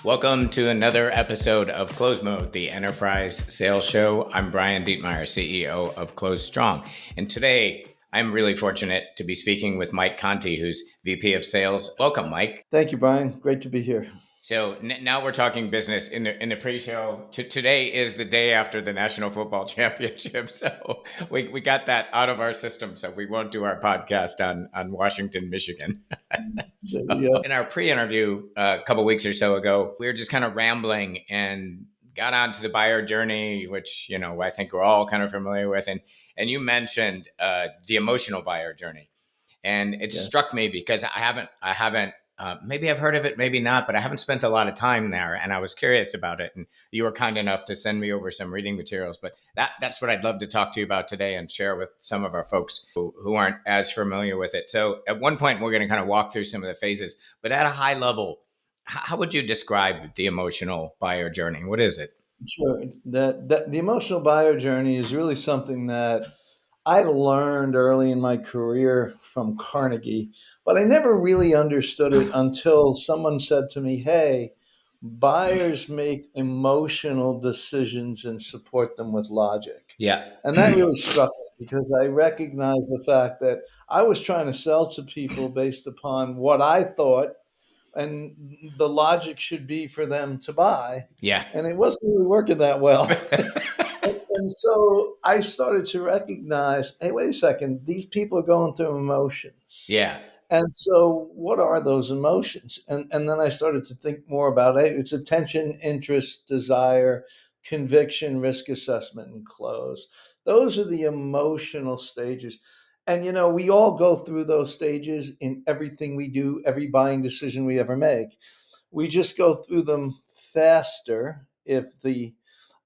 Welcome to another episode of Close Mode, the enterprise sales show. I'm Brian Dietmeyer, CEO of Close Strong. And today I'm really fortunate to be speaking with Mike Conti, who's VP of Sales. Welcome, Mike. Thank you, Brian. Great to be here. So now we're talking business in the pre-show. Today is the day after the National Football Championship, so we got that out of our system. So we won't do our podcast on Washington, Michigan. So, in our pre-interview a couple weeks or so ago, we were just kind of rambling and got onto the buyer journey, which I think we're all kind of familiar with, and you mentioned the emotional buyer journey, and it struck me because I haven't. Maybe I've heard of it, maybe not, but I haven't spent a lot of time there, and I was curious about it. And you were kind enough to send me over some reading materials. But that's what I'd love to talk to you about today and share with some of our folks who aren't as familiar with it. So at one point, we're going to kind of walk through some of the phases. But at a high level, how would you describe the emotional buyer journey? What is it? Sure. The emotional buyer journey is really something that I learned early in my career from Carnegie, but I never really understood it until someone said to me, hey, buyers make emotional decisions and support them with logic. Yeah. And that really struck me because I recognized the fact that I was trying to sell to people based upon what I thought and the logic should be for them to buy. Yeah. And it wasn't really working that well. And so I started to recognize, hey, wait a second, these people are going through emotions. Yeah. And so what are those emotions? And then I started to think more about it. It's attention, interest, desire, conviction, risk assessment, and close. Those are the emotional stages. And, we all go through those stages in everything we do, every buying decision we ever make. We just go through them faster if the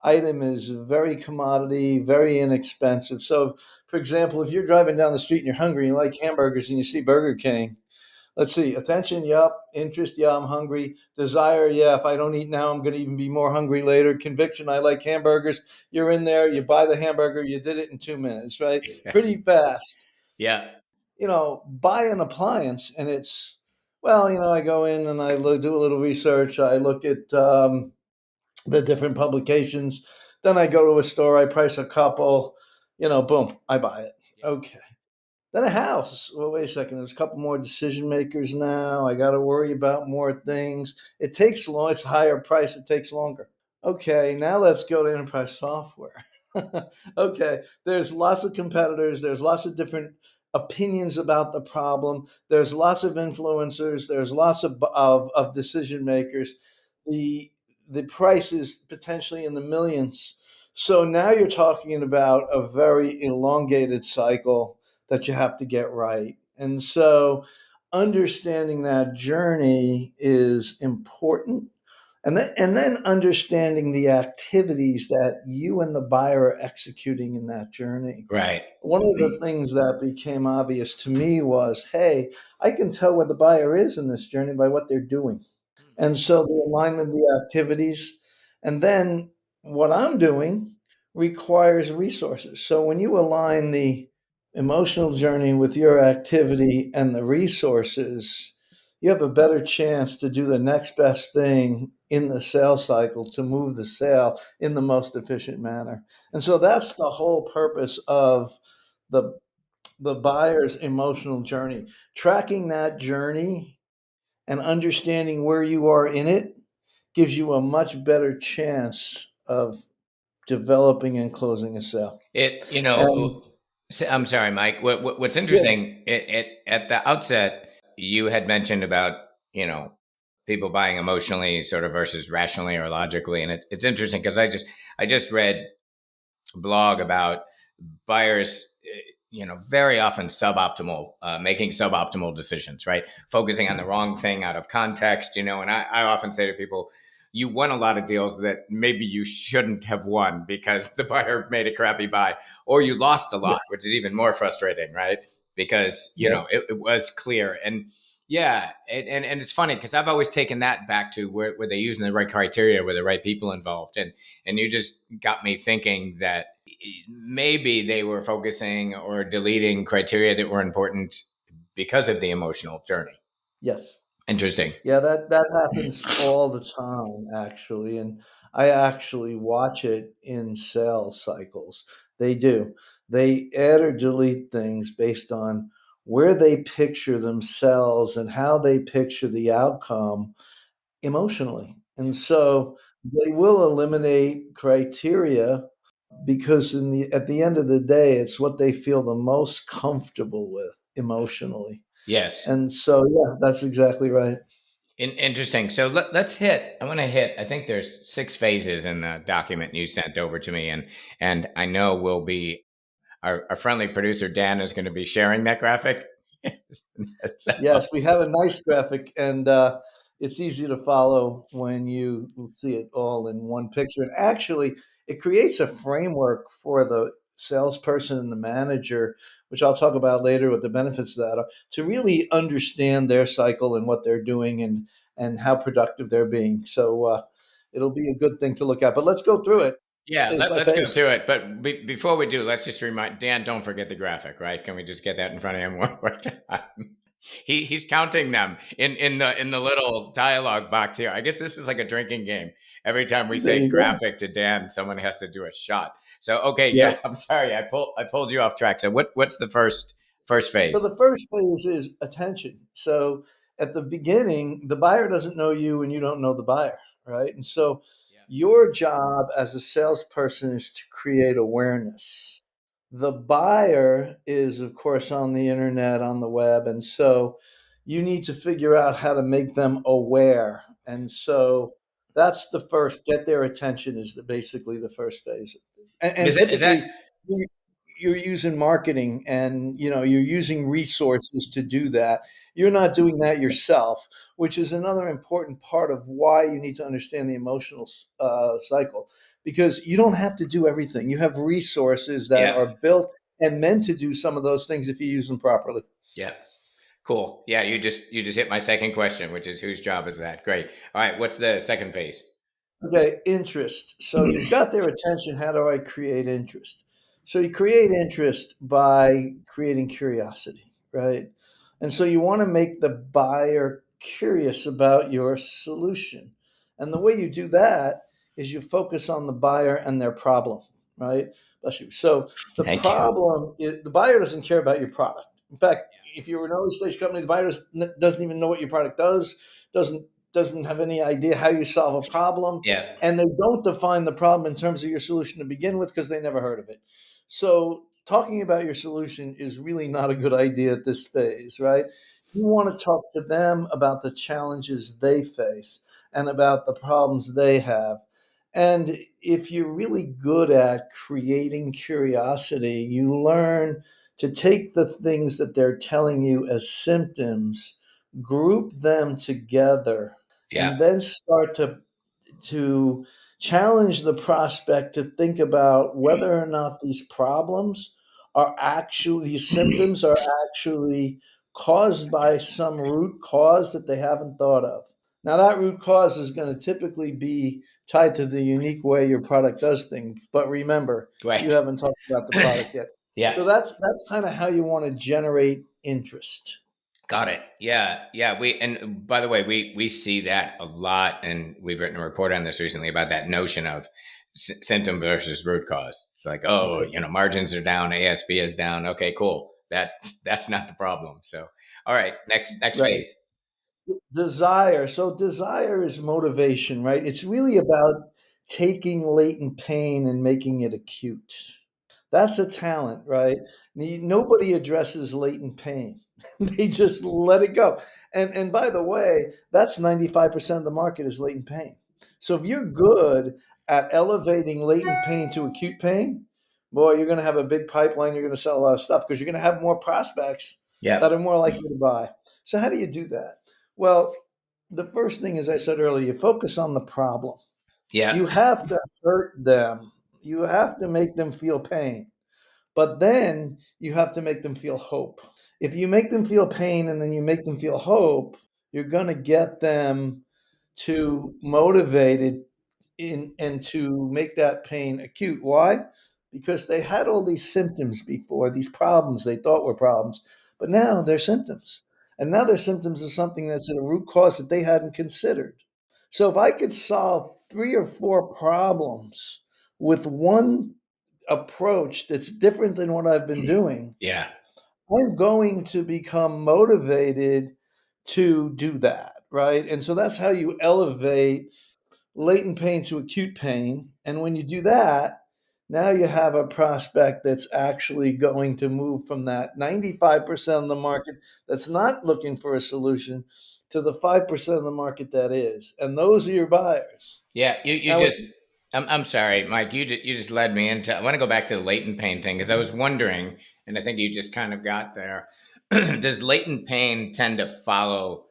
item is very commodity, very inexpensive. So, for example, if you're driving down the street and you're hungry and you like hamburgers and you see Burger King, let's see, attention, yup. Interest, yeah, I'm hungry. Desire, yeah, if I don't eat now, I'm going to even be more hungry later. Conviction, I like hamburgers. You're in there, you buy the hamburger, you did it in 2 minutes, right? Pretty fast. Yeah. Buy an appliance and it's, I go in and I do a little research. I look at the different publications. Then I go to a store, I price a couple, boom, I buy it. Okay. Then a house. Well, wait a second. There's a couple more decision makers now. I got to worry about more things. It takes long. It's a higher price. It takes longer. Okay. Now let's go to enterprise software. Okay. There's lots of competitors. There's lots of different opinions about the problem. There's lots of influencers. There's lots of decision makers. The price is potentially in the millions. So now you're talking about a very elongated cycle that you have to get right. And so understanding that journey is important. And then understanding the activities that you and the buyer are executing in that journey. Right. One of the things that became obvious to me was, hey, I can tell where the buyer is in this journey by what they're doing. And so the alignment of the activities, and then what I'm doing requires resources. So when you align the emotional journey with your activity and the resources, you have a better chance to do the next best thing in the sales cycle to move the sale in the most efficient manner. And so that's the whole purpose of the the buyer's emotional journey. Tracking that journey and understanding where you are in it gives you a much better chance of developing and closing a sale. And I'm sorry, Mike. What's yeah, interesting, at the outset, you had mentioned about, people buying emotionally sort of versus rationally or logically. And it's interesting because I just read a blog about buyers, very often making suboptimal decisions, right? Focusing on the wrong thing out of context, and I often say to people, you won a lot of deals that maybe you shouldn't have won because the buyer made a crappy buy, or you lost a yeah, lot, which is even more frustrating, right? Because, yeah, it was clear. And yeah, and it's funny because I've always taken that back to where they're using the right criteria, where the right people involved. And you just got me thinking that maybe they were focusing or deleting criteria that were important because of the emotional journey. yes. Interesting. Yeah, that happens all the time, actually, and I actually watch it in sales cycles. They do. They add or delete things based on where they picture themselves and how they picture the outcome emotionally. And so they will eliminate criteria because in the at the end of the day, it's what they feel the most comfortable with emotionally. Yes. And so, yeah, that's exactly right. Interesting. So let's hit. I want to hit. I think there's six phases in the document you sent over to me, and I know we'll be our friendly producer Dan is going to be sharing that graphic. So, Yes, we have a nice graphic, and it's easy to follow when you see it all in one picture. And actually, it creates a framework for the salesperson and the manager, which I'll talk about later what the benefits of that are, to really understand their cycle and what they're doing and how productive they're being. So it'll be a good thing to look at. But let's go through it yeah, phase by let's go phase. through it. But before we do, let's just remind Dan. Don't forget the graphic, right? Can we just get that in front of him one more time? He's counting them in the little dialogue box here. I guess this is like a drinking game. Every time we There say you go. graphic to Dan, someone has to do a shot. So okay, yeah, Yep. I'm sorry, I pulled you off track. So what's the first So phase? the first phase is attention. So at the beginning, the buyer doesn't know you and you don't know the buyer, right? And so Yeah. your job as a salesperson is to create awareness. The buyer is, of course, on the internet, on the web. And so you need to figure out how to make them aware. And so that's the first, get their attention is basically the first phase. And Is that typically, you're using marketing and you're using resources to do that. You're not doing that yourself, which is another important part of why you need to understand the emotional cycle, because you don't have to do everything. You have resources that yeah, are built and meant to do some of those things if you use them properly. yeah. Cool. Yeah, you just hit my second question, which is whose job is that? Great. All right, what's the second phase? Okay, interest. So you've got their attention. How do I create interest? So you create interest by creating curiosity, right? And so you want to make the buyer curious about your solution. And the way you do that is you focus on the buyer and their problem, right? Bless you. So the Thank you. problem is the buyer doesn't care about your product. In fact, if you're an early stage company, the buyer doesn't even know what your product does, doesn't doesn't have any idea how you solve a problem, Yeah. and they don't define the problem in terms of your solution to begin with because they never heard of it. So talking about your solution is really not a good idea at this phase, right? You want to talk to them about the challenges they face and about the problems they have. And if you're really good at creating curiosity, you learn to take the things that they're telling you as symptoms, group them together, Yeah. and then start to challenge the prospect to think about whether or not these problems are actually these symptoms are actually caused by some root cause that they haven't thought of. Now that root cause is going to typically be tied to the unique way your product does things, but remember, you Right. haven't talked about the product yet. Yeah. So that's kind of how you want to generate interest. Got it. Yeah, yeah. And by the way, we see that a lot, and we've written a report on this recently about that notion of symptom versus root cause. It's like, oh, Right. margins are down, ASP is down. Okay, cool. That's not the problem. So, all right, next Right. phase. Desire. So desire is motivation, right? It's really about taking latent pain and making it acute. That's a talent, right? Nobody addresses latent pain. They just let it go. And by the way, that's 95% of the market is latent pain. So if you're good at elevating latent pain to acute pain, boy, you're going to have a big pipeline. You're going to sell a lot of stuff because you're going to have more prospects that are Yep. more likely to buy. So how do you do that? Well, the first thing, as I said earlier, you focus on the problem. You Yep. have to hurt them. You have to make them feel pain. But then you have to make them feel hope. If you make them feel pain and then you make them feel hope, you're going to get them to motivated in and to make that pain acute. Why? Because they had all these symptoms before, these problems they thought were problems, but now they're symptoms. And now they're symptoms of something that's at a root cause that they hadn't considered. So if I could solve 3 or 4 problems with one approach that's different than what I've been doing, Yeah. I'm going to become motivated to do that, right? And so that's how you elevate latent pain to acute pain. And when you do that, now you have a prospect that's actually going to move from that 95% of the market that's not looking for a solution to the 5% of the market that is. And those are your buyers. Yeah, you Now, just. I'm sorry, Mike. You just led me into. I want to go back to the latent pain thing because I was wondering, and I think you just kind of got there. Does latent pain tend to follow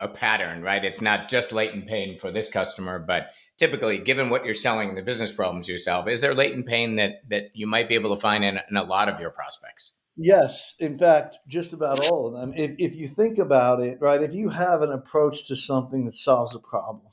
a pattern? Right, it's not just latent pain for this customer, but typically, given what you're selling and the business problems you solve, is there latent pain that you might be able to find in a lot of your prospects? yes, in fact, just about all of them. If you think about it, right, if you have an approach to something that solves a problem,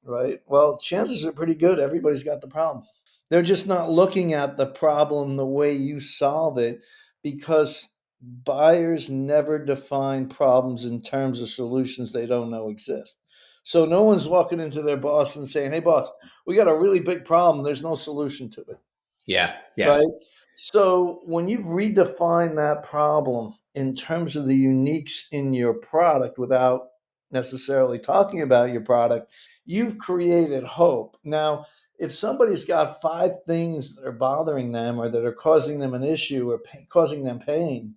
right, well, chances are pretty good everybody's got the problem. They're just not looking at the problem the way you solve it because buyers never define problems in terms of solutions they don't know exist. So no one's walking into their boss and saying, "Hey, boss, we got a really big problem. There's no solution to it." Yeah. Yes. Right? So when you've redefined that problem in terms of the uniques in your product without necessarily talking about your product, you've created hope. Now, if somebody's got 5 things that are bothering them or that are causing them an issue or causing them pain,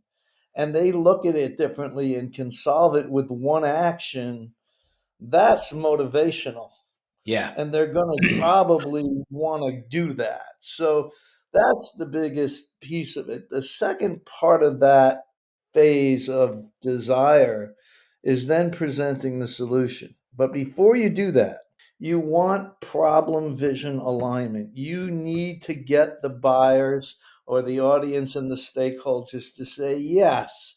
and they look at it differently and can solve it with one action, that's motivational, Yeah. and they're going to probably want to do that. So that's the biggest piece of it. The second part of that phase of desire is then presenting the solution. But before you do that, you want problem vision alignment. You need to get the buyers or the audience and the stakeholders to say, yes,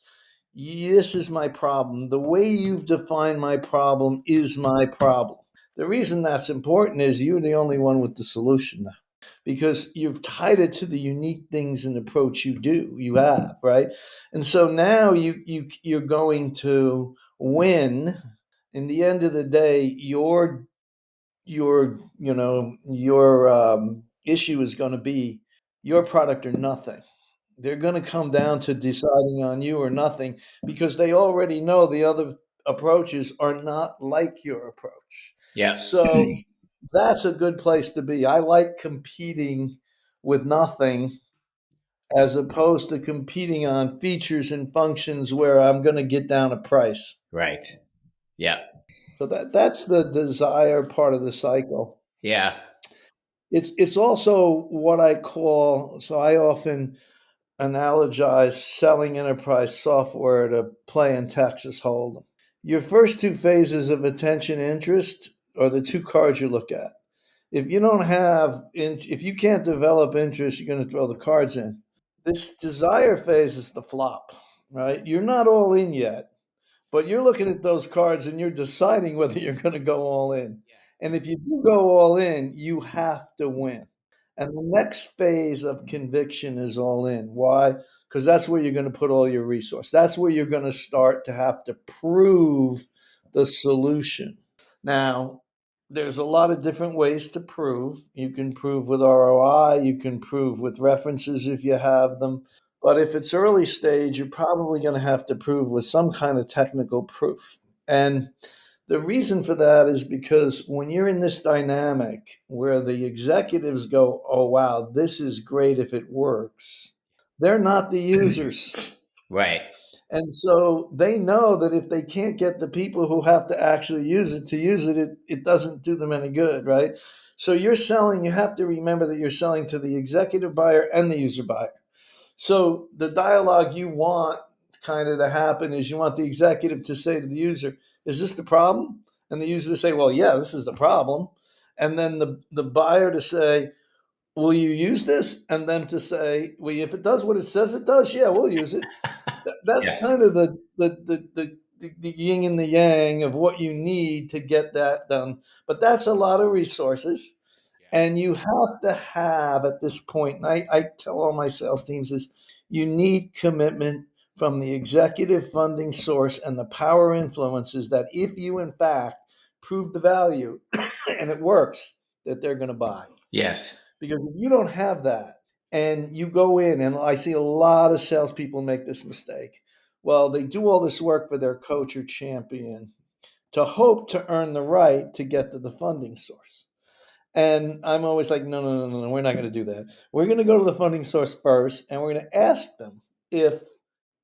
this is my problem. The way you've defined my problem is my problem. The reason that's important is you're the only one with the solution now because you've tied it to the unique things and approach you have, right? And so now you're going to win. In the end of the day, your issue is going to be your product or nothing. They're going to come down to deciding on you or nothing because they already know the other approaches are not like your approach. Yeah. So that's a good place to be. I like competing with nothing as opposed to competing on features and functions where I'm going to get down a price. Right. Yeah. So that's the desire part of the cycle. Yeah. It's also what I call, so I often analogize selling enterprise software to playing Texas Hold'em. Your first 2 phases of attention interest are the 2 cards you look at. If you don't have, if you can't develop interest, you're going to throw the cards in. This desire phase is the flop, right? You're not all in yet, but you're looking at those cards and you're deciding whether you're going to go all in. And if you do go all in, you have to win. And the next phase of conviction is all in. Why? Because that's where you're going to put all your resource. That's where you're going to start to have to prove the solution. Now, there's a lot of different ways to prove. You can prove with ROI, you can prove with references if you have them. But if it's early stage, you're probably going to have to prove with some kind of technical proof. And the reason for that is because when you're in this dynamic where the executives go, oh, wow, this is great if it works, they're not the users. Right. And so they know that if they can't get the people who have to actually use it to use it, it doesn't do them any good, right? So you're selling, you have to remember that you're selling to the executive buyer and the user buyer. So the dialogue you want kind of to happen is you want the executive to say to the user, is this the problem? And the user to say, well, yeah, this is the problem. And then the buyer to say, will you use this? And them to say, well, if it does what it says it does, yeah, we'll use it. That's Yes. kind of the yin and the yang of what you need to get that done. But that's a lot of resources. And you have to have at this point, and I tell all my sales teams is you need commitment from the executive funding source and the power influences that if you, in fact, prove the value and it works, that they're going to buy. Yes. Because if you don't have that and you go in, and I see a lot of salespeople make this mistake. Well, they do all this work for their coach or champion to hope to earn the right to get to the funding source. And I'm always like, no, no, no, no, no, we're not going to do that. We're going to go to the funding source first, and we're going to ask them if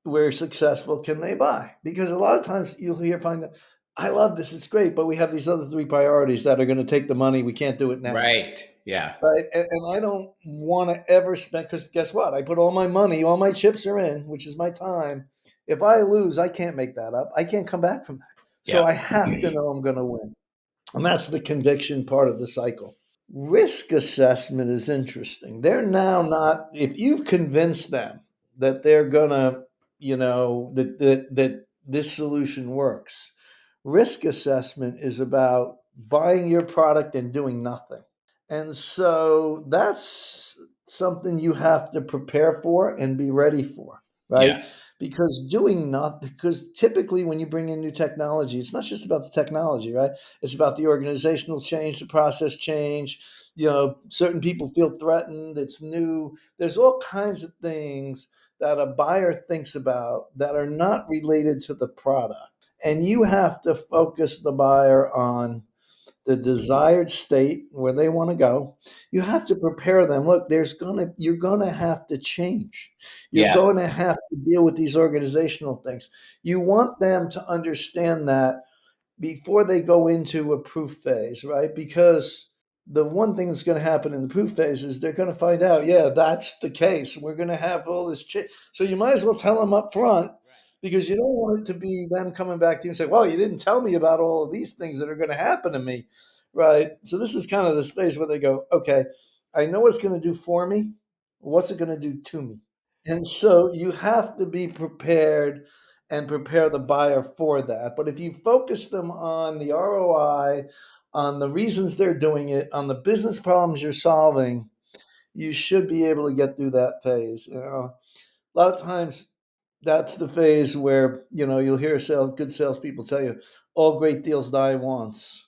we're successful, can they buy? Because a lot of times you'll find out, I love this, it's great, but we have these other three priorities that are going to take the money. We can't do it now. Right. Yeah. Right. And I don't want to ever spend, because guess what? I put all my money, all my chips are in, which is my time. If I lose, I can't make that up. I can't come back from that. So Yeah. I have to know I'm going to win. And that's the conviction part of the cycle. Risk assessment is interesting. They're now not, if you've convinced them that they're going to, that this solution works, risk assessment is about buying your product and doing nothing. And so that's something you have to prepare for and be ready for, Yeah. right? Because doing nothing, because typically when you bring in new technology, it's not just about the technology, right? It's about the organizational change, the process change. Certain people feel threatened. It's new. There's all kinds of things that a buyer thinks about that are not related to the product. And you have to focus the buyer on the desired state where they want to go. You have to prepare them. Look, you're gonna have to change. You're Yeah. going to have to deal with these organizational things. You want them to understand that before they go into a proof phase, right? Because the one thing that's going to happen in the proof phase is they're going to find out, yeah, that's the case. We're going to have all this change. So you might as well tell them up front, because you don't want it to be them coming back to you and say, well, you didn't tell me about all of these things that are going to happen to me, right? So this is kind of the space where they go, okay, I know what it's going to do for me. What's it going to do to me? And so you have to be prepared and prepare the buyer for that. But if you focus them on the ROI, on the reasons they're doing it, on the business problems you're solving, you should be able to get through that phase. A lot of times that's the phase where, you'll hear good salespeople tell you, all great deals die once.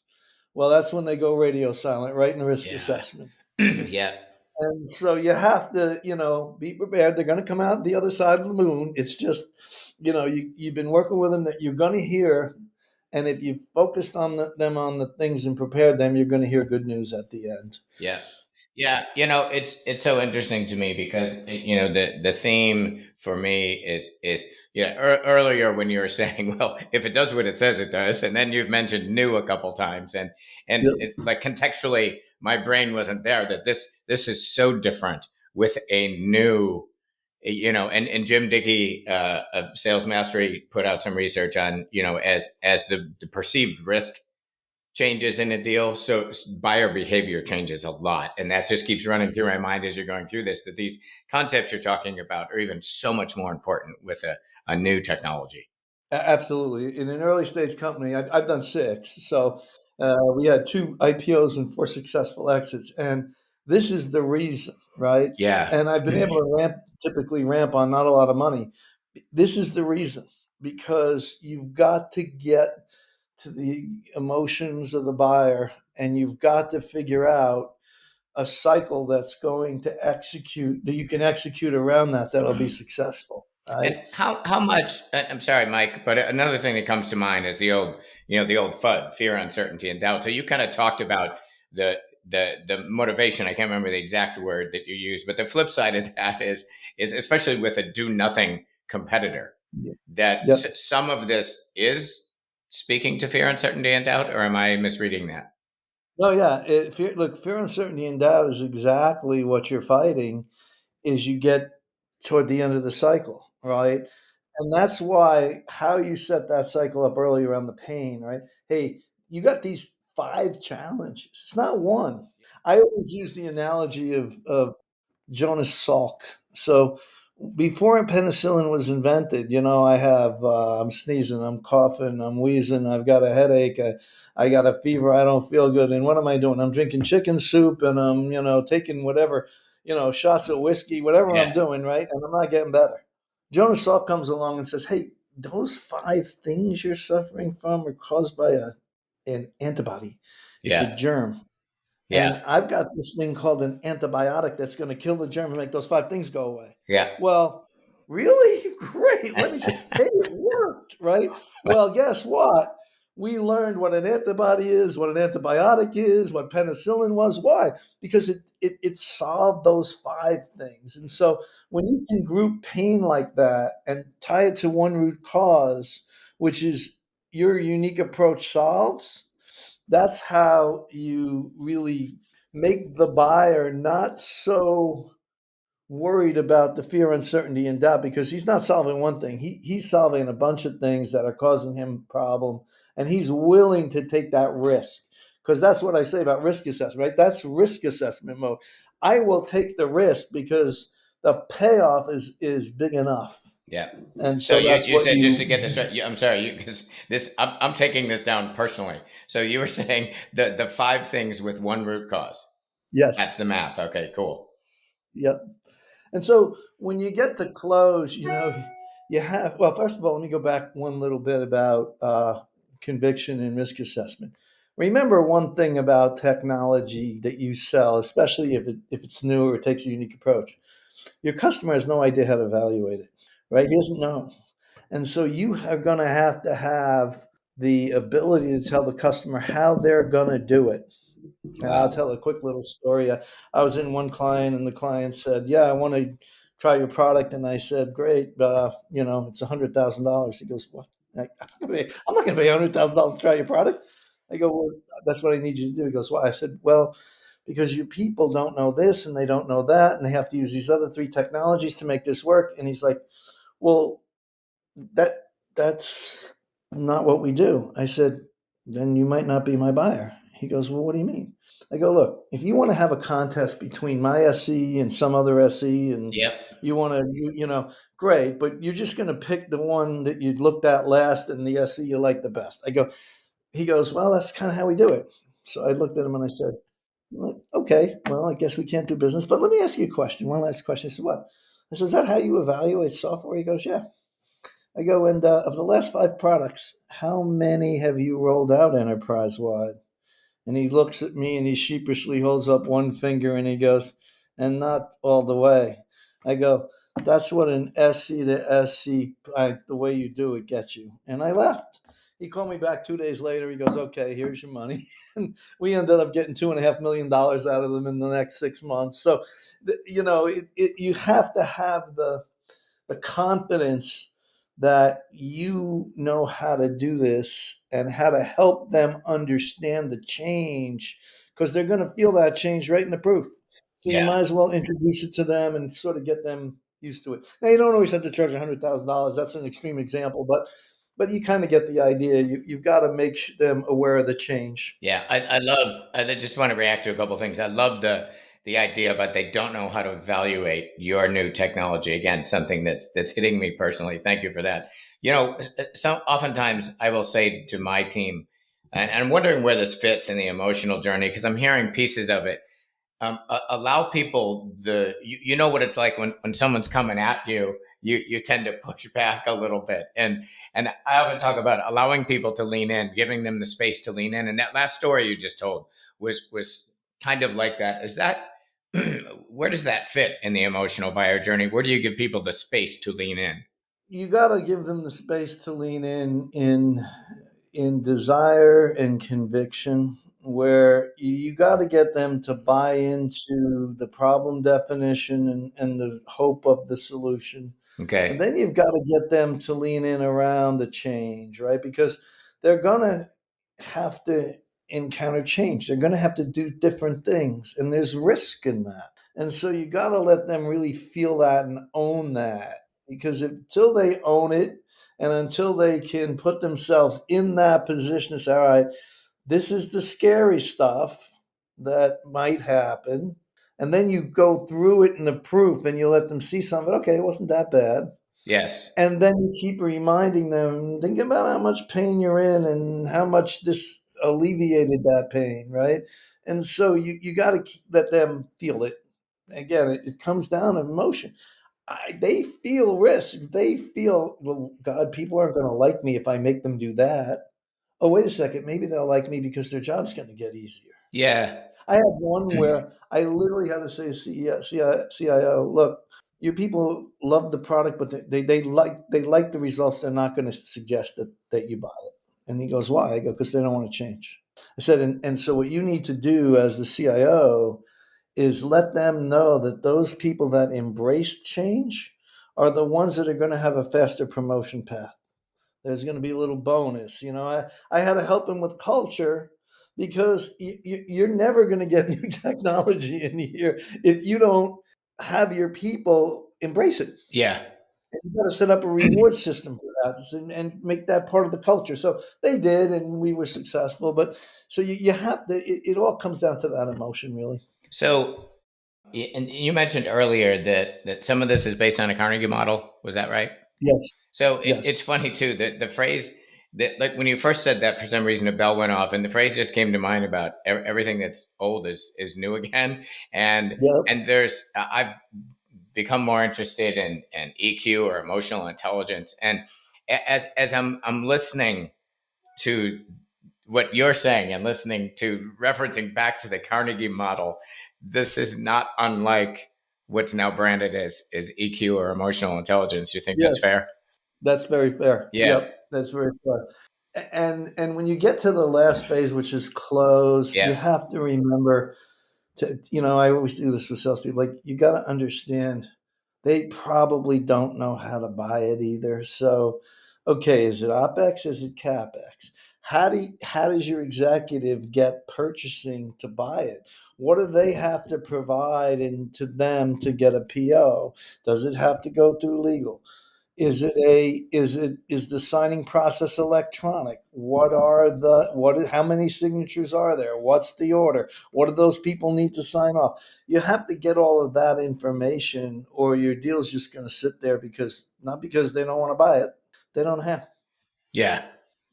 Well, that's when they go radio silent, right in the risk Yeah. assessment. Yeah. And so you have to, be prepared. They're going to come out the other side of the moon. It's just, you've been working with them that you're going to hear. And if you focused on them on the things and prepared them, you're going to hear good news at the end. Yeah. Yeah, it's so interesting to me because the theme for me is yeah. Earlier when you were saying, well, if it does what it says it does, and then you've mentioned new a couple times, and Yep. like contextually, my brain wasn't there that this is so different with a new, and Jim Dickey of Sales Mastery put out some research on as the perceived risk changes in a deal, so buyer behavior changes a lot, and that just keeps running through my mind as you're going through this, that these concepts you're talking about are even so much more important with a new technology. Absolutely. In an early stage company, I've done six. So we had two IPOs and four successful exits. And this is the reason, right? Yeah. And I've been able to typically ramp on not a lot of money. This is the reason, because you've got to get to the emotions of the buyer, and you've got to figure out a cycle that's going to execute, that you can execute around that'll be successful, right? And how much? I'm sorry, Mike, but another thing that comes to mind is the old FUD, fear, uncertainty, and doubt. So you kind of talked about the motivation. I can't remember the exact word that you used, but the flip side of that is especially with a do nothing competitor, that Yep. some of this is speaking to fear, uncertainty, and doubt, or am I misreading that? No, yeah. Fear, uncertainty, and doubt is exactly what you're fighting as you get toward the end of the cycle, right? And that's why how you set that cycle up early around the pain, right? Hey, you got these five challenges. It's not one. I always use the analogy of Jonas Salk. So before penicillin was invented, I have I'm sneezing, I'm coughing, I'm wheezing, I've got a headache, I got a fever, I don't feel good, and what am I doing? I'm drinking chicken soup, and I'm taking whatever shots of whiskey, whatever I'm Yeah. doing, right, and I'm not getting better. Jonas Salk comes along and says, "Hey, those 5 things you're suffering from are caused by an antibody. It's a Yeah. germ. And Yeah. I've got this thing called an antibiotic that's going to kill the germ and make those 5 things go away." Yeah. Well, really? Great. Let me show. Hey, it worked, right? Well, guess what? We learned what an antibody is, what an antibiotic is, what penicillin was. Why? Because it solved those 5 things. And so when you can group pain like that and tie it to one root cause, which is your unique approach solves, that's how you really make the buyer not so worried about the fear, uncertainty, and doubt, because he's not solving one thing. He's solving a bunch of things that are causing him problem, and he's willing to take that risk. Because that's what I say about risk assessment, right? That's risk assessment mode. I will take the risk because the payoff is big enough. Yeah. And So so that's you what said, just you to get this right. I'm sorry, because this I'm taking this down personally. So you were saying the 5 things with one root cause. That's yes. the math. Okay, cool. Yep. And so when you get to close, you have, well, first of all, let me go back one little bit about conviction and risk assessment. Remember one thing about technology that you sell, especially if it's new or takes a unique approach. Your customer has no idea how to evaluate it, right? He doesn't know. And so you are going to have the ability to tell the customer how they're going to do it. And I'll Wow. tell a quick little story. I was in one client, and the client said, "Yeah, I want to try your product." And I said, "Great, it's $100,000." He goes, "What? I'm not going to pay $100,000 to try your product." I go, "Well, that's what I need you to do." He goes, "Why?" I said, "Well, because your people don't know this and they don't know that, and they have to use these other 3 technologies to make this work." And he's like, "Well, that that's not what we do." I said, "Then you might not be my buyer." He goes, "Well, what do you mean?" I go, "Look, if you want to have a contest between my SE and some other SE, and Yep. you want to, great, but you're just going to pick the one that you looked at last and the SE you like the best." I go, he goes, "Well, that's kind of how we do it." So I looked at him and I said, "Well, okay, well, I guess we can't do business, but let me ask you a question. One last question." I said, "What?" I said, "Is that how you evaluate software?" He goes, "Yeah." I go, "And of the last 5 products, how many have you rolled out enterprise wide?" And he looks at me and he sheepishly holds up one finger and he goes, "And not all the way." I go, "That's what an SC to SC, the way you do it, gets you." And I left. He called me back 2 days later. He goes, "Okay, here's your money." And we ended up getting $2.5 million out of them in the next 6 months. So, you have to have the confidence that you know how to do this and how to help them understand the change, because they're going to feel that change right in the proof. So you Yeah. might as well introduce it to them and sort of get them used to it. Now you don't always have to charge $100,000. That's an extreme example, but you kind of get the idea. You've got to make them aware of the change. Yeah, I just want to react to a couple of things. I love the idea, but they don't know how to evaluate your new technology. Again, something that's hitting me personally. Thank you for that. So oftentimes I will say to my team, and I'm wondering where this fits in the emotional journey, because I'm hearing pieces of it. Allow people you know what it's like when someone's coming at you, you tend to push back a little bit, and I often talk about allowing people to lean in, giving them the space to lean in. And that last story you just told was kind of like that. Is that where does that fit in the emotional buyer journey? Where do you give people the space to lean in? You got to give them the space to lean in desire and conviction, where you got to get them to buy into the problem definition and the hope of the solution. And Okay. then you've got to get them to lean in around the change, right? Because they're going to have to encounter change. They're going to have to do different things, and there's risk in that. And so you got to let them really feel that and own that, because until they own it and until they can put themselves in that position to say, "All right, this is the scary stuff that might happen." And then you go through it in the proof and you let them see something. Okay, it wasn't that bad. Yes. And then you keep reminding them, think about how much pain you're in and how much this alleviated that pain, right? And so you got to let them feel it. Again, it comes down to emotion. they feel risk. They feel, well, God, people aren't going to like me if I make them do that. Oh, wait a second. Maybe they'll like me because their job's going to get easier. Yeah. I had one where I literally had to say, CIO, look, your people love the product, but they like the results. They're not going to suggest that you buy it. And he goes, why? I go, because they don't want to change. I said, and so what you need to do as the CIO is let them know that those people that embrace change are the ones that are going to have a faster promotion path. There's going to be a little bonus. I had to help him with culture because you're never going to get new technology in here if you don't have your people embrace it. Yeah. You got to set up a reward system for that and make that part of the culture. So they did, and we were successful. But so you have to. It all comes down to that emotion, really. So, and you mentioned earlier that some of this is based on a Carnegie model. Was that right? Yes. So it's Yes. funny too that the phrase that, like, when you first said that, for some reason a bell went off, and the phrase just came to mind about everything that's old is new again. and Yep. and I've become more interested in EQ, or emotional intelligence, and as I'm listening to what you're saying and listening to referencing back to the Carnegie model, this is not unlike what's now branded as EQ, or emotional intelligence. You think that's Yes. fair? That's very fair. Yeah. Yep. That's very fair. And when you get to the last phase, which is close, you Yeah. have to remember I always do this with salespeople. Like, you got to understand, they probably don't know how to buy it either. So, okay, is it OpEx? Is it CapEx? How does your executive get purchasing to buy it? What do they have to provide to them to get a PO? Does it have to go through legal? Is the signing process electronic? How many signatures are there? What's the order? What do those people need to sign off? You have to get all of that information, or your deal's just going to sit there, because not because they don't want to buy it, they don't have. Yeah.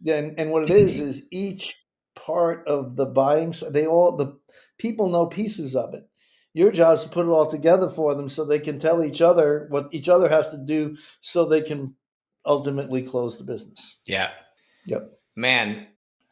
And what it is each part of the buying, the people know pieces of it. Your job is to put it all together for them so they can tell each other what each other has to do so they can ultimately close the business. Yeah. Yep. Man,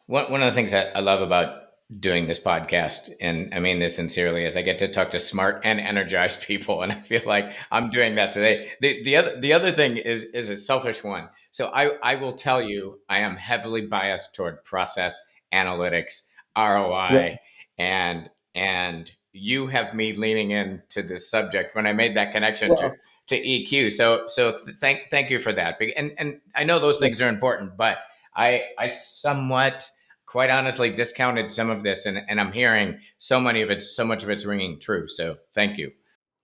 one of the things that I love about doing this podcast, and I mean this sincerely, is I get to talk to smart and energized people, and I feel like I'm doing that today. The other thing is a selfish one. So I will tell you, I am heavily biased toward process analytics, Yep. ROI, and you have me leaning into this subject when I made that connection Well, to EQ. So thank you for that. And I know those things are important, but I somewhat, quite honestly, discounted some of this, and I'm hearing so much of it's ringing true. So thank you.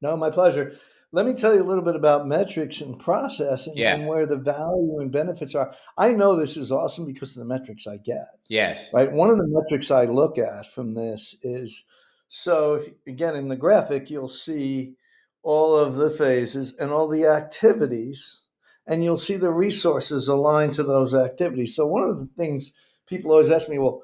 no, my pleasure. Let me tell you a little bit about metrics and process, Yeah. and where the value and benefits are. I know this is awesome because of the metrics I get. Yes. Right? One of the metrics I look at from this is, so if, again, in the graphic, you'll see all of the phases and all the activities, and you'll see the resources aligned to those activities. So one of the things people always ask me, well,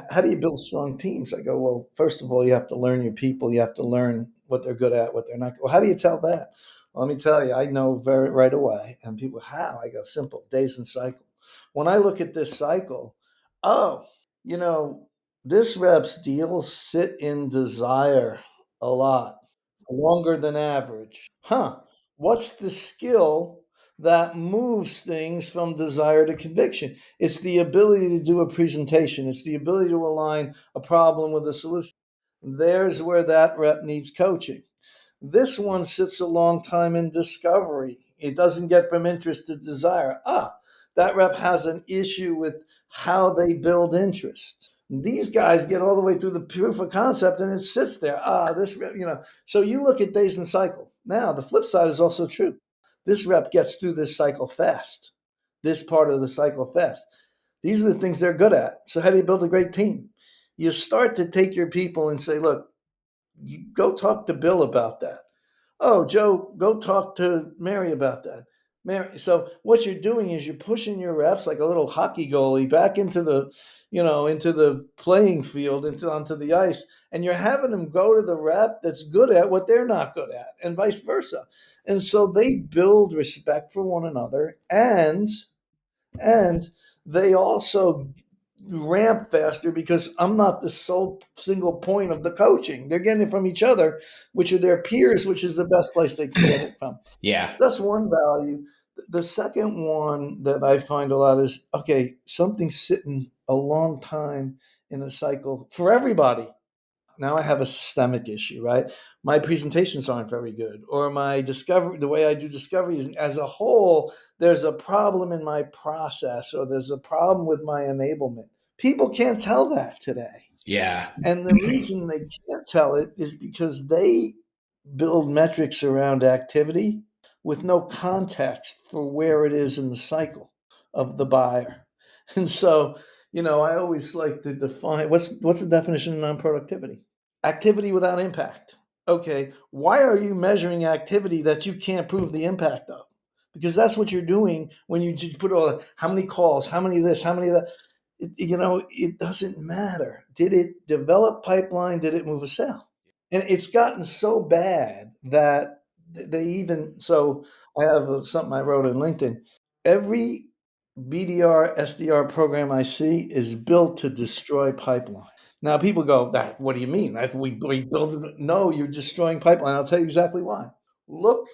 how do you build strong teams? I go, well, first of all, you have to learn your people. You have to learn what they're good at, what they're not. Well, how do you tell that? Well, let me tell you, I know very right away. And people, how? I go, simple, days and cycle. When I look at this cycle, oh, you know, this rep's deals sit in desire a lot, longer than average. Huh. What's the skill that moves things from desire to conviction? It's the ability to do a presentation, it's the ability to align a problem with a solution. There's where that rep needs coaching. This one sits a long time in discovery. It doesn't get from interest to desire. That rep has an issue with how they build interest. These guys get all the way through the proof of concept, and it sits there. This rep, So you look at days and cycle. Now, the flip side is also true. This rep gets through this cycle fast, this part of the cycle fast. These are the things they're good at. So, how do you build a great team? You start to take your people and say, look, you go talk to Bill about that. Oh, Joe, go talk to Mary about that. Man, so what you're doing is you're pushing your reps like a little hockey goalie back into the, into the playing field, into onto the ice, and you're having them go to the rep that's good at what they're not good at, and vice versa. And so they build respect for one another, and they also ramp faster because I'm not the sole single point of the coaching. They're getting it from each other, which are their peers, which is the best place they can get it from. Yeah. That's one value. The second one that I find a lot is okay, something's sitting a long time in a cycle for everybody. Now I have a systemic issue, right? My presentations aren't very good, or my discovery, the way I do discovery is as a whole, there's a problem in my process, or there's a problem with my enablement. People can't tell that today. Yeah. And the reason they can't tell it is because they build metrics around activity with no context for where it is in the cycle of the buyer. And so, I always like to define what's the definition of non-productivity? Activity without impact. Okay, why are you measuring activity that you can't prove the impact of? Because that's what you're doing when you just put all how many calls, how many this, how many that. It doesn't matter. Did it develop pipeline? Did it move a sale? And it's gotten so bad that they even so I have something I wrote in LinkedIn. Every BDR, SDR program I see is built to destroy pipeline. Now people go, that what do you mean? We build it. No, you're destroying pipeline. I'll tell you exactly why. Look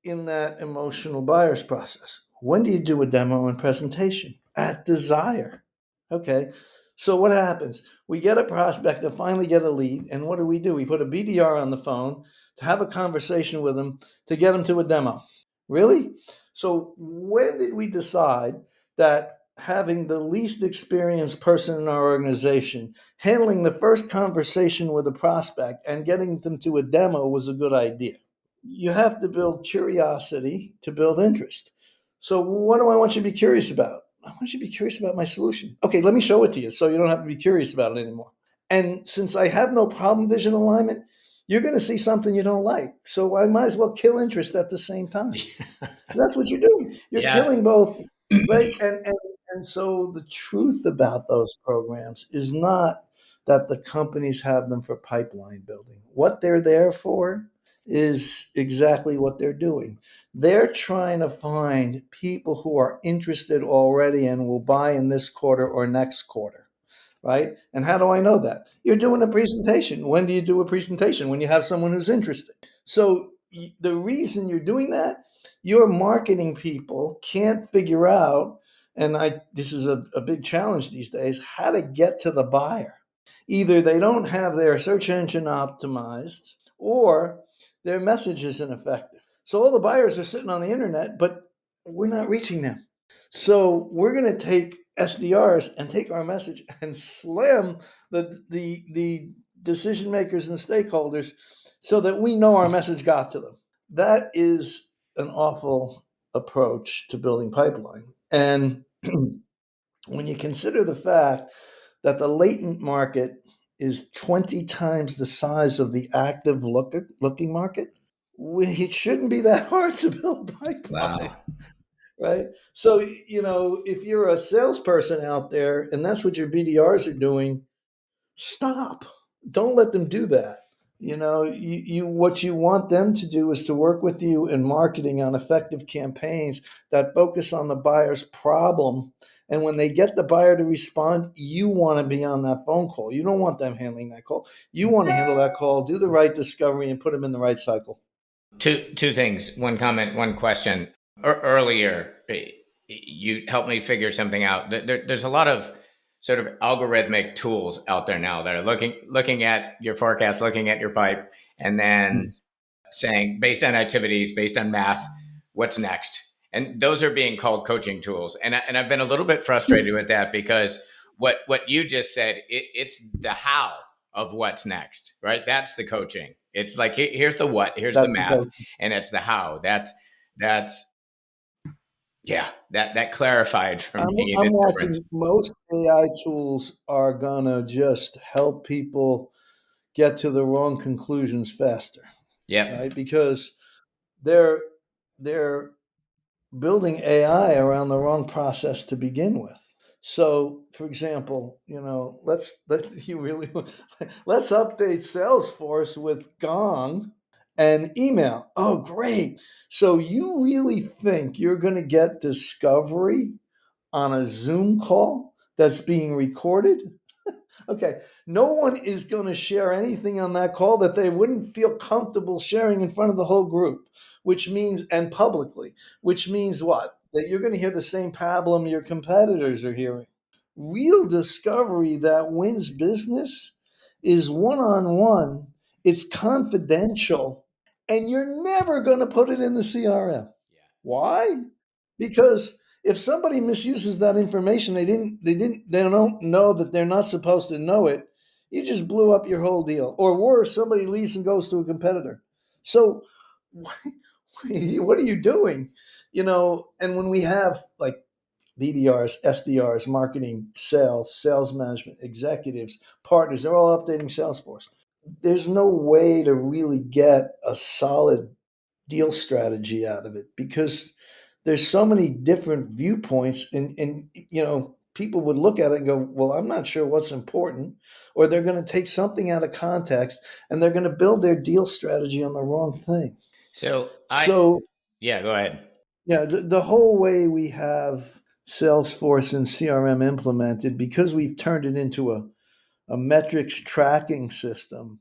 in that emotional buyer's process. When do you do a demo and presentation? At desire. Okay. So what happens? We get a prospect and finally get a lead. And what do? We put a BDR on the phone to have a conversation with them to get them to a demo. Really? So when did we decide that having the least experienced person in our organization handling the first conversation with a prospect and getting them to a demo was a good idea? You have to build curiosity to build interest. So, what do I want you to be curious about? I want you to be curious about my solution. Okay, let me show it to you so you don't have to be curious about it anymore. And since I have no problem vision alignment, you're going to see something you don't like. So, I might as well kill interest at the same time. So that's what you're doing. You're Yeah. killing both, right? And so the truth about those programs is not that the companies have them for pipeline building. What they're there for is exactly what they're doing. They're trying to find people who are interested already and will buy in this quarter or next quarter, right? And how do I know that? You're doing a presentation. When do you do a presentation? When you have someone who's interested. So the reason you're doing that, your marketing people can't figure out, and this is a big challenge these days, how to get to the buyer. Either they don't have their search engine optimized, or their message isn't effective. So all the buyers are sitting on the internet, but we're not reaching them. So we're going to take SDRs and take our message and slam the decision makers and stakeholders so that we know our message got to them. That is an awful approach to building pipeline. And when you consider the fact that the latent market is 20 times the size of the active looking market, it shouldn't be that hard to build pipeline, Wow. right? So, if you're a salesperson out there and that's what your BDRs are doing, stop. Don't let them do that. You what you want them to do is to work with you in marketing on effective campaigns that focus on the buyer's problem. And when they get the buyer to respond, you want to be on that phone call. You don't want them handling that call. You want to handle that call, do the right discovery, and put them in the right cycle. Two things. One comment, one question. Earlier, you helped me figure something out. There's a lot of sort of algorithmic tools out there now that are looking at your forecast, looking at your pipe, and then saying based on activities, based on math, what's next. And those are being called coaching tools. And I've been a little bit frustrated with that because what you just said, it's the how of what's next, right? That's the coaching. It's like here's the what, here's the That's the math, coach. and it's the how. That's yeah, that clarified for I'm, me I'm the difference. watching most AI tools are going to just help people get to the wrong conclusions faster, Yep. right? Because they're they're building AI around the wrong process to begin with. So, for example, let you really let's update Salesforce with Gong and email. Oh, great! So you really think you're going to get discovery on a Zoom call that's being recorded? Okay. No one is going to share anything on that call that they wouldn't feel comfortable sharing in front of the whole group, which means, and publicly, which means what? That you're going to hear the same pablum your competitors are hearing. Real discovery that wins business is one on one, it's confidential, and you're never going to put it in the CRM. Yeah. Why? Because if somebody misuses that information, they don't know that they're not supposed to know it. You just blew up your whole deal. Or worse, somebody leaves and goes to a competitor. So what are you doing? And when we have like BDRs, SDRs, marketing, sales management, executives, partners, they're all updating Salesforce. There's no way to really get a solid deal strategy out of it because there's so many different viewpoints and people would look at it and go, well, I'm not sure what's important, or they're going to take something out of context and they're going to build their deal strategy on the wrong thing. So So yeah, go ahead. yeah, the whole way we have Salesforce and CRM implemented, because we've turned it into a metrics tracking system,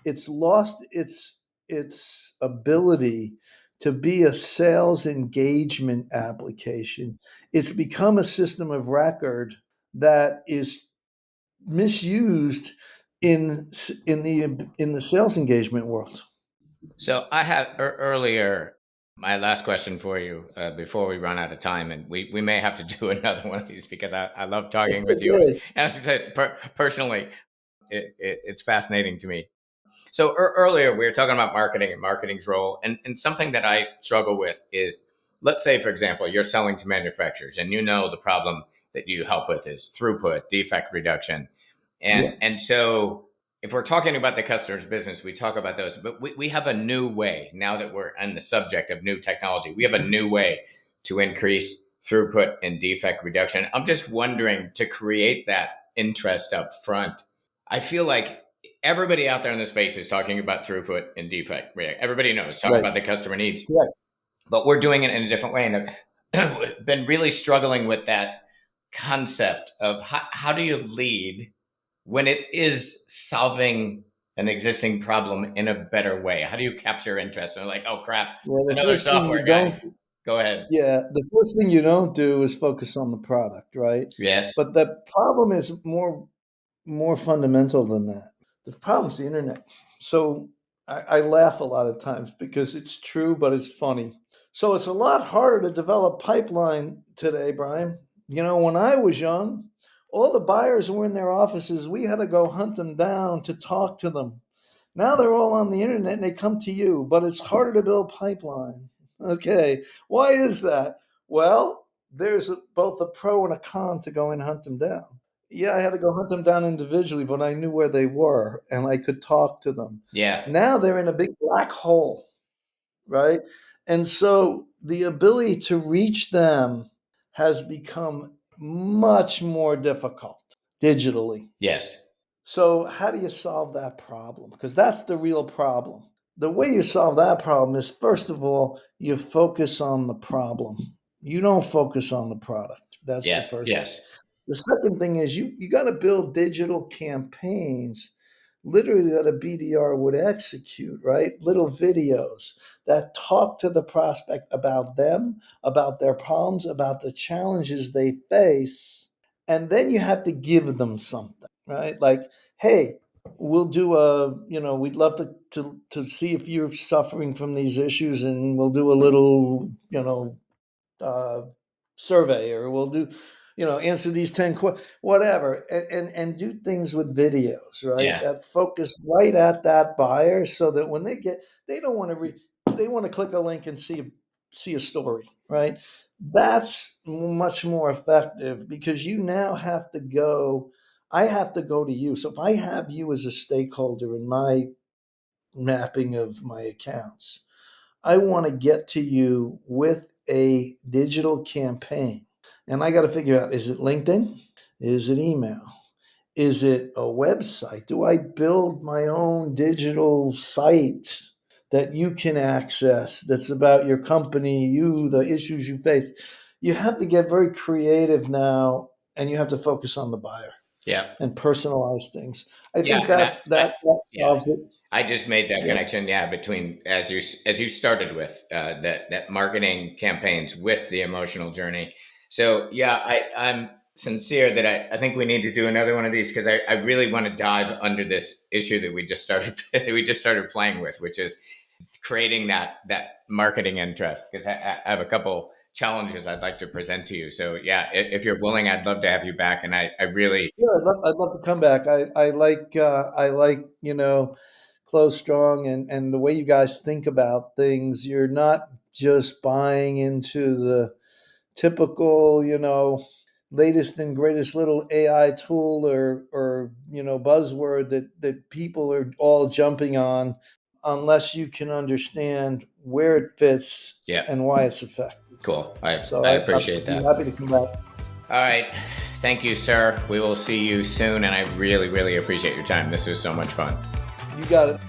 it's lost its ability to be a sales engagement application. It's become a system of record that is misused in the sales engagement world. So I have earlier my last question for you before we run out of time, and we may have to do another one of these because I love talking with you, Okay. and like I said, personally, it's fascinating to me. So earlier we were talking about marketing and marketing's role, and something that I struggle with is, let's say, for example, you're selling to manufacturers, and you know the problem that you help with is throughput, defect reduction, Yeah. and so if we're talking about the customer's business, we talk about those, but we have a new way now that we're on the subject of new technology. We have a new way to increase throughput and defect reduction. I'm just wondering, to create that interest up front, I feel like everybody out there in the space is talking about throughput and defect. Everybody knows, talk Right. about the customer needs, Correct. but we're doing it in a different way. And I've been really struggling with that concept of how do you lead when it is solving an existing problem in a better way? How do you capture interest? And like, oh crap, Well, the another first thing software you guy. don't Go ahead. Yeah, the first thing you don't do is focus on the product, right? Yes. But the problem is more fundamental than that. The problem is the internet. So I laugh a lot of times because it's true, but it's funny. So it's a lot harder to develop pipeline today, Brian. When I was young, all the buyers were in their offices. We had to go hunt them down to talk to them. Now they're all on the internet and they come to you, but it's harder to build pipeline. Okay. Why is that? Well, there's both a pro and a con to go and hunt them down. Yeah, I had to go hunt them down individually, but I knew where they were and I could talk to them. Yeah. Now they're in a big black hole, right? And so the ability to reach them has become much more difficult digitally. Yes. So, how do you solve that problem? Because that's the real problem. The way you solve that problem is, first of all, you focus on the problem. You don't focus on the product. That's the Yeah. first thing. Yes. The second thing is you got to build digital campaigns, literally, that a BDR would execute, right? Little videos that talk to the prospect about them, about their problems, about the challenges they face. And then you have to give them something, right? Like, hey, we'll do we'd love to see if you're suffering from these issues, and we'll do a little, uh, survey, or we'll do, answer these 10 whatever, and do things with videos, right, Yeah. that focus right at that buyer, so that when they don't want to read, they want to click a link and see a story, right? That's much more effective because you now have to go. I have to go to you. So if I have you as a stakeholder in my mapping of my accounts, I want to get to you with a digital campaign, and I got to figure out, is it LinkedIn? Is it email? Is it a website? Do I build my own digital site that you can access that's about your company, you, the issues you face? You have to get very creative now, and you have to focus on the buyer Yeah. and personalize things. I Yeah. think And that yeah, solves it. I just made that Yeah. connection. Yeah. Between, as you started with, that marketing campaigns with the emotional journey. So yeah, I'm sincere that I think we need to do another one of these, because I really want to dive under this issue that we just started, that we just started playing with, which is creating that marketing interest, because I have a couple challenges I'd like to present to you. So yeah, if you're willing, I'd love to have you back. And I really, Yeah, I'd love to come back. I like, close strong, and the way you guys think about things. You're not just buying into the typical, latest and greatest little AI tool or buzzword that people are all jumping on, unless you can understand where it fits yeah, and why it's effective. cool. So I I'd appreciate be that. happy to come back. All right. Thank you, sir. We will see you soon. And I really, really appreciate your time. This was so much fun. You got it.